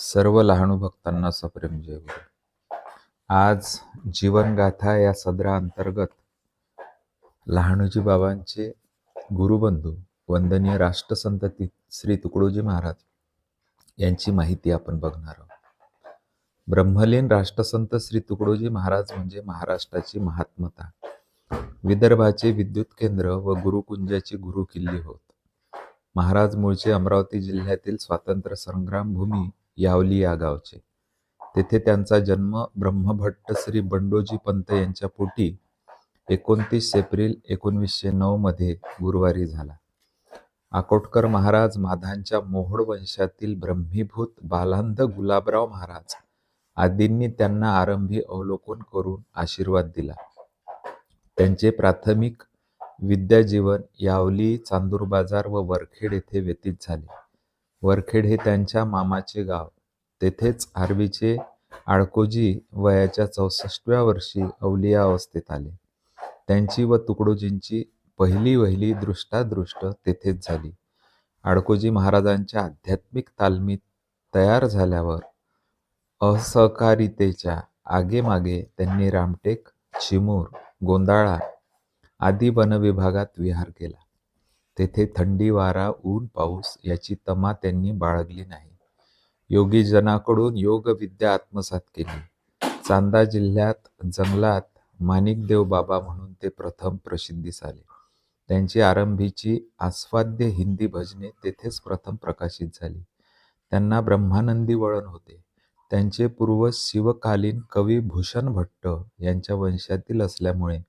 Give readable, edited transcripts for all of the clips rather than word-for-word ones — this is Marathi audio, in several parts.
सर्व लहानू भक्तांना सप्रेम जय गुरु. आज जीवनगाथा या सदराअंतर्गत लहानूजी बाबांचे गुरुबंधू वंदनीय राष्ट्रसंत श्री तुकडोजी महाराज यांची माहिती आपण बघणार आहोत. ब्रह्मलीन राष्ट्रसंत श्री तुकडोजी महाराज म्हणजे महाराष्ट्राची महात्मता, विदर्भाचे विद्युत केंद्र व गुरुकुंजाची गुरुकिल्ली होत. महाराज मूळचे अमरावती जिल्ह्यातील स्वातंत्र्य संग्राम भूमी यावली या गावचे. तेथे त्यांचा जन्म ब्रह्मभट्ट श्री बंडोजी पंत यांच्या पोटी 29 एप्रिल 1909 मध्ये गुरुवारी झाला. आकोटकर महाराज माधांच्या मोहोळ वंशातील ब्रह्मीभूत बालांध गुलाबराव महाराज आदींनी त्यांना आरंभी अवलोकन करून आशीर्वाद दिला. त्यांचे प्राथमिक विद्याजीवन यावली, चांदूर बाजार व वरखेड येथे व्यतीत झाले. वरखेड हे त्यांच्या मामाचे गाव. तेथेच आर्वीचे आडकोजी वयाच्या 64व्या वर्षी अवलिया अवस्थेत आले. त्यांची व तुकडोजींची पहिली वहिली दृष्टादृष्ट तेथेच झाली. आडकोजी महाराजांच्या आध्यात्मिक तालमीत तयार झाल्यावर असहकारितेच्या आगेमागे त्यांनी रामटेक, चिमूर, गोंदाळा आदी वनविभागात विहार केला. तेथे थंडी, वारा, ऊन, पाऊस याची तमा त्यांनी बाळगली नाही. योगीजनाकडून योगविद्या आत्मसात केली. चांदा जिल्ह्यात जंगलात माणिकदेव बाबा म्हणून ते प्रथम प्रसिद्धीस आले. त्यांची आरंभीची आस्वाद्य हिंदी भजने तेथेच प्रथम प्रकाशित झाली. त्यांना ब्रह्मानंदी वळण होते. त्यांचे पूर्वज शिवकालीन कवी भूषण भट्ट यांच्या वंशातील असल्यामुळे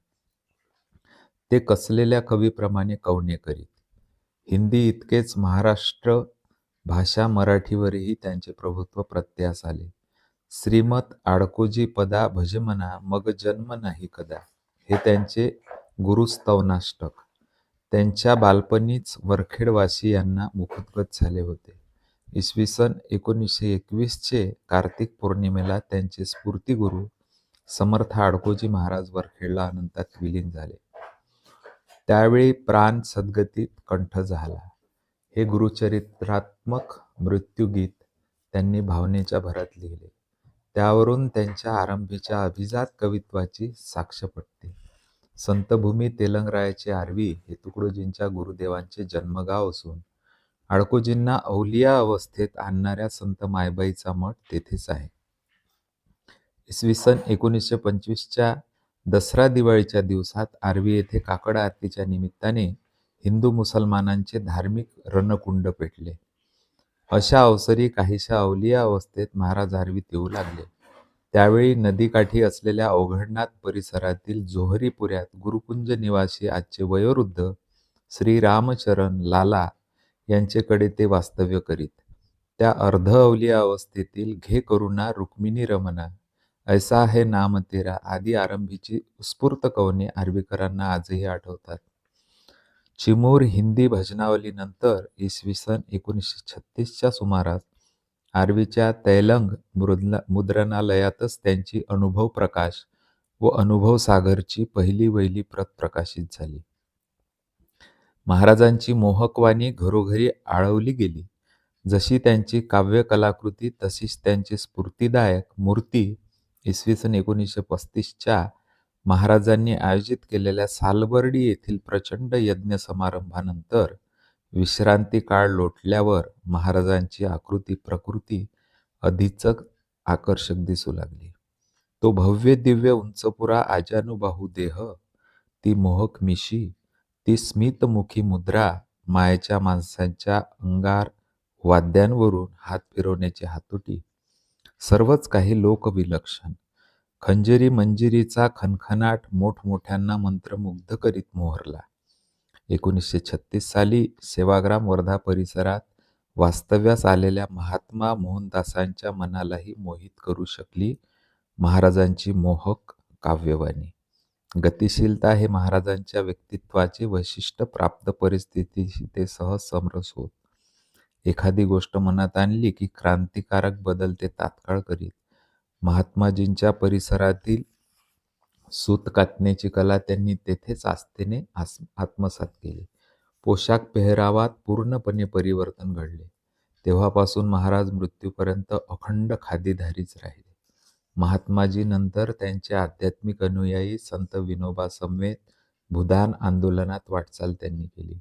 ते कसलेल्या कवीप्रमाणे कवने करीत. हिंदी इतकेच महाराष्ट्र भाषा मराठीवरही त्यांचे प्रभुत्व प्रत्ययास आले. श्रीमत आडकोजी पदा भजमना मग जन्म नाही कदा हे त्यांचे गुरुस्तवनाष्टक. त्यांच्या बालपणीच वरखेडवासी यांना मुखोद्गत झाले होते. इसवी सन 1921 कार्तिक पौर्णिमेला त्यांचे स्फूर्तिगुरु समर्थ आडकोजी महाराज वरखेडला अनंतात विलीन झाले. त्यावेळी प्राण सद्गतीत कंठ झाला. हे गुरुचरित्रात्मक मृत्यूगीत त्यांनी भावनेच्या भरात लिहिले. त्यावरून त्यांच्या आरंभीच्या अभिजात कवित्वाची साक्ष पटते. संतभूमी तेलंगरायाचे आर्वी हे तुकडोजींच्या गुरुदेवांचे जन्मगाव असून आडकोजींना अवलिया अवस्थेत आणणाऱ्या संत मायबाईचा मठ तेथेच आहे. इसवी सन 1925 दसरा दिवाळीच्या दिवसात आर्वी येथे काकड आरतीच्या निमित्ताने हिंदू मुसलमानांचे धार्मिक रणकुंड पेटले. अशा अवसरी काहीशा अवलिया अवस्थेत महाराज आर्वीत येऊ लागले. त्यावेळी नदीकाठी असलेल्या अवघडनाथ परिसरातील जोहरीपुऱ्यात गुरुकुंज निवासी आजचे वयोवृद्ध श्री रामचरण लाला यांचेकडे ते वास्तव्य करीत. त्या अर्ध अवलिया अवस्थेतील घे करुणा रुक्मिणी रमणा ऐसा है नाम तेरा आदी आरंभीची उत्स्फूर्त कवने आर्वीकरांना आजही आठवतात. चिमूर हिंदी भजनावलीनंतर इसवी सन 1936च्या सुमारास आर्वीच्या तैलंग मुद्रणालयातच त्यांची अनुभव प्रकाश व अनुभव सागरची पहिली वहिली प्रत प्रकाशित झाली. महाराजांची मोहकवाणी घरोघरी आळवली गेली. जशी त्यांची काव्य कलाकृती तशीच त्यांची स्फूर्तिदायक मूर्ती इसवी सन 1935च्या महाराजांनी आयोजित केलेल्या सालबर्डी येथील प्रचंड यज्ञ समारंभानंतर विश्रांती काळ लोटल्यावर महाराजांची आकृती प्रकृती अधिकच आकर्षक दिसू लागली. तो भव्य दिव्य उंचपुरा आजानुबाहू देह, ती मोहक मिशी, ती स्मितमुखी मुद्रा, मायेच्या माणसांच्या अंगार वाद्यांवरून हात फिरवण्याची हातोटी, सर्वच काही लोकविलक्षण. खंजेरी मंजिरीचा खणखणाट मोठमोठ्यांना मंत्रमुग्ध करीत मोहरला. 1936 साली सेवाग्राम वर्धा परिसरात वास्तव्यास आलेल्या महात्मा मोहनदासांच्या मनालाही मोहित करू शकली महाराजांची मोहक काव्यवाणी. गतिशीलता हे महाराजांच्या व्यक्तित्वाचे वैशिष्ट्य प्राप्त परिस्थितीशी ते सहज समरस होत. एखादी गोष्ट मनात आणली की क्रांतिकारक बदल ते तात्काळ करीत. महात्माजींच्या परिसरातील सूत कातण्याची कला त्यांनी तेथेच आस्थेने आत्मसात केली. पोशाख पेहरावात पूर्णपणे परिवर्तन घडले. तेव्हापासून महाराज मृत्यूपर्यंत अखंड खादीधारीच राहिले. महात्माजी नंतर त्यांचे आध्यात्मिक अनुयायी संत विनोबा समवेत भूदान आंदोलनात वाटचाल त्यांनी केली.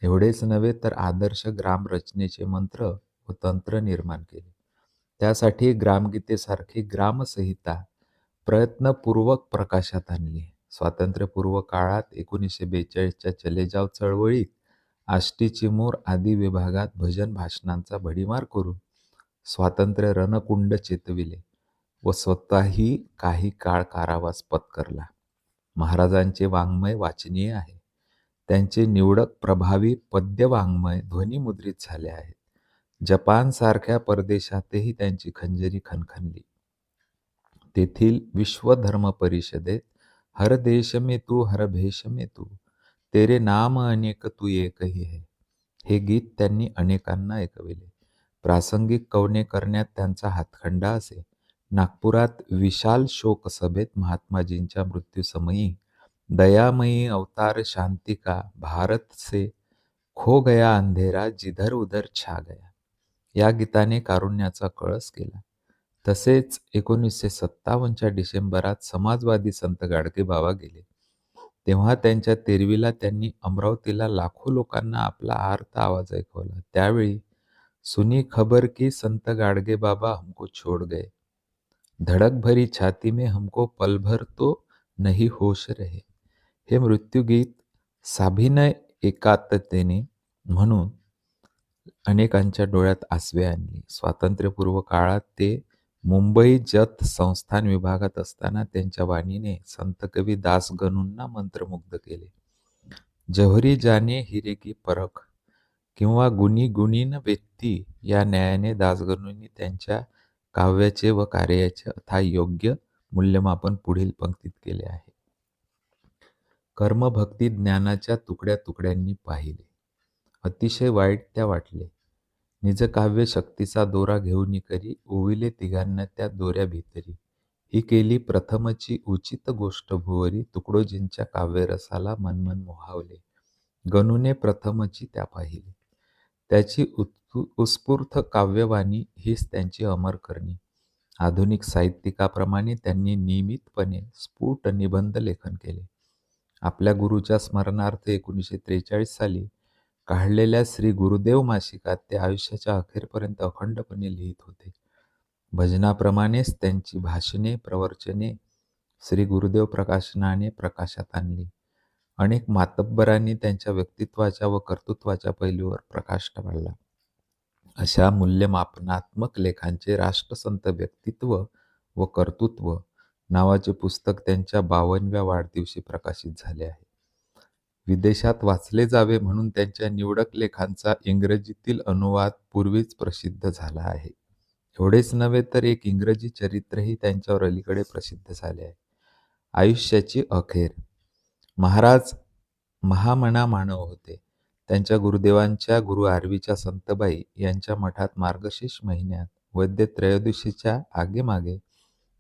एवढेच नव्हे तर आदर्श ग्राम रचनेचे मंत्र व तंत्र निर्माण केले. त्यासाठी ग्रामगीतेसारखी ग्रामसंहिता प्रयत्नपूर्वक प्रकाशात आणली. स्वातंत्र्यपूर्व काळात 1942च्या चलेजाव चळवळीत आष्टी चिमूर आदी विभागात भजन भाषणांचा भडीमार करून स्वातंत्र्य रणकुंड चेतविले व स्वतःही काही काळ कारावास पत्करला. महाराजांचे वाङ्मय वाचनीय आहे. त्यांचे निवडक प्रभावी पद्यवाङ्मय ध्वनिमुद्रित झाले आहेत. जपानसारख्या परदेशातही त्यांची खंजरी खणखणली. तेथील विश्व धर्म परिषदेत हर देश में तू हर भेष में तू, तेरे नाम अनेक तू एक ही है, हे गीत त्यांनी अनेकांना ऐकविले. प्रासंगिक कवने करण्यात त्यांचा हातखंडा असे. नागपुरात विशाल शोक सभेत महात्माजींच्या मृत्यूसमयी दयामयी अवतार शांति का भारत से खो गया अंधेरा जिधर उधर छा गया या गीताने कारुण्याचा कळस केला. तसेच 1957च्या डिसेंबरात समाजवादी संत गाडगेबाबा गेले. तेव्हा त्यांच्या तेरवीला त्यांनी अमरावतीला लाखो लोकांना आपला आर्त आवाज ऐकवला. त्यावेळी सुनी खबर की संत गाडगे बाबा हमको छोड़ गए, धडक भरी छाती में हमको पल भर तो नहीं होश रहे, हे मृत्यूगीत साभिनय एकात्मतेने म्हणून अनेकांच्या डोळ्यात आसवे आणली. स्वातंत्र्यपूर्व काळात ते मुंबई जत संस्थान विभागात असताना त्यांच्या वाणीने संत कवी दासगणूंना मंत्रमुग्ध केले. जव्हरी जाने हिरे की परख किंवा गुणी गुणीन व्यक्ती या न्यायाने दासगणूंनी त्यांच्या काव्याचे व कार्याचे यथायोग्य मूल्यमापन पुढील पंक्तीत केले आहे. कर्मभक्ती ज्ञानाच्या तुकड्या तुकड्यांनी पाहिले, अतिशय वाईट त्या वाटले. निज काव्य शक्तीचा दोरा घेऊन करी ओविले तिघांना त्या दोऱ्या भीतरी, ही केली प्रथमची उचित गोष्ट भुवरी, तुकडोजींच्या काव्यरसाला मनमन मोहावले. गणूने प्रथमची त्या पाहिले. त्याची उत्स्फूर्त काव्यवाणी हीच त्यांची अमर करणी. आधुनिक साहित्यिकाप्रमाणे त्यांनी नियमितपणे स्फुट निबंध लेखन केले. आपल्या गुरुच्या स्मरणार्थ 1943 साली काढलेल्या श्री गुरुदेव मासिकात ते आयुष्याच्या अखेरपर्यंत अखंडपणे लिहित होते. भजनाप्रमाणेच त्यांची भाषणे प्रवचने श्री गुरुदेव प्रकाशनाने प्रकाशात आणली. अनेक मातब्बरांनी त्यांच्या व्यक्तित्वाच्या व कर्तृत्वाच्या पैलूवर प्रकाश टाकला. अशा मूल्यमापनात्मक लेखांचे राष्ट्रसंत व्यक्तित्व व कर्तृत्व नावाचे पुस्तक त्यांच्या 52व्या वाढदिवशी प्रकाशित झाले आहे. विदेशात वाचले जावे म्हणून त्यांच्या निवडक लेखांचा इंग्रजीतील अनुवाद पूर्वीच प्रसिद्ध झाला आहे. एवढेच नव्हे तर एक इंग्रजी चरित्रही त्यांच्यावर अलीकडे प्रसिद्ध झाले आहे. आयुष्याची अखेर. महाराज महामना मानव होते. त्यांच्या गुरुदेवांच्या गुरु आरवीच्या संतबाई यांच्या मठात मार्गशीर्ष महिन्यात वैद्य त्रयोदशीच्या आगेमागे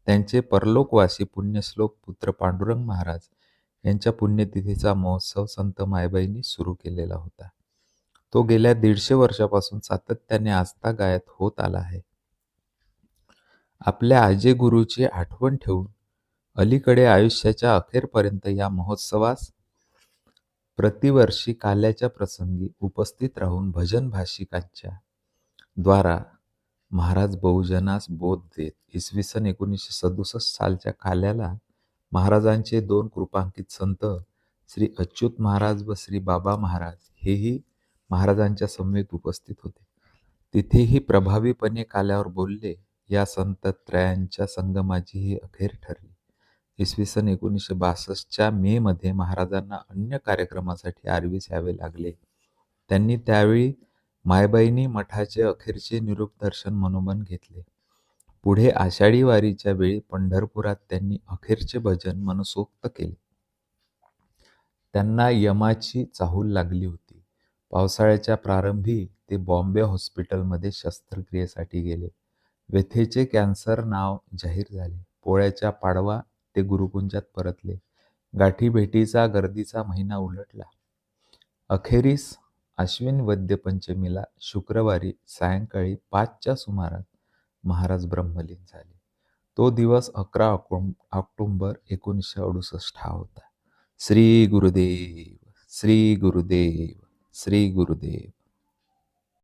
त्यांचे परलोकवासी पुण्यश्लोक पुत्र पांडुरंग महाराज यांच्या पुण्यतिथीचा महोत्सव संत मायबाईंनी सुरू केलेला होता. तो गेल्या 150 वर्षापासून सातत्याने आजतागायत होत आला आहे. आपल्या आजे गुरुची आठवण ठेवून अलीकडे आयुष्याच्या अखेरपर्यंत या महोत्सवास प्रतिवर्षी काल्याच्या प्रसंगी उपस्थित राहून भजन भाषिकांच्या द्वारा महाराज बहुजनास बोध देत. इसवी सन 1967 सालच्या काल्याला महाराजांचे 2 कृपांकित संत श्री अच्युत महाराज व श्री बाबा महाराज हेही महाराजांच्या समवेत उपस्थित होते. तिथेही प्रभावीपणे काल्यावर बोलले. या संतत्रयांच्या संगमाची ही अखेर ठरली. इसवी सन 1962च्या मे मध्ये महाराजांना अन्य कार्यक्रमासाठी आर्वीस यावे लागले. त्यांनी त्यावेळी मायबाईंनी मठाचे अखेरचे निरूप दर्शन मनोमन घेतले. पुढे आषाढी वारीच्या वेळी पंढरपुरात त्यांनी अखेरचे भजन मनसोक्त केले. त्यांना यमाची चाहूल लागली होती. पावसाळ्याच्या प्रारंभी ते बॉम्बे हॉस्पिटलमध्ये शस्त्रक्रियेसाठी गेले. व्यथेचे कॅन्सर नाव जाहीर झाले. पोळ्याच्या पाडवा ते गुरुकुंजात परतले. गाठीभेटीचा गर्दीचा महिना उलटला. अखेरीस अश्विन वद्य पंचमीला शुक्रवारी सायंकाळी 5च्या सुमारास महाराज ब्रह्मलीन झाले. तो दिवस 11 ऑक्टोबर 1968 हा होता. श्री गुरुदेव, श्री गुरुदेव, श्री गुरुदेव.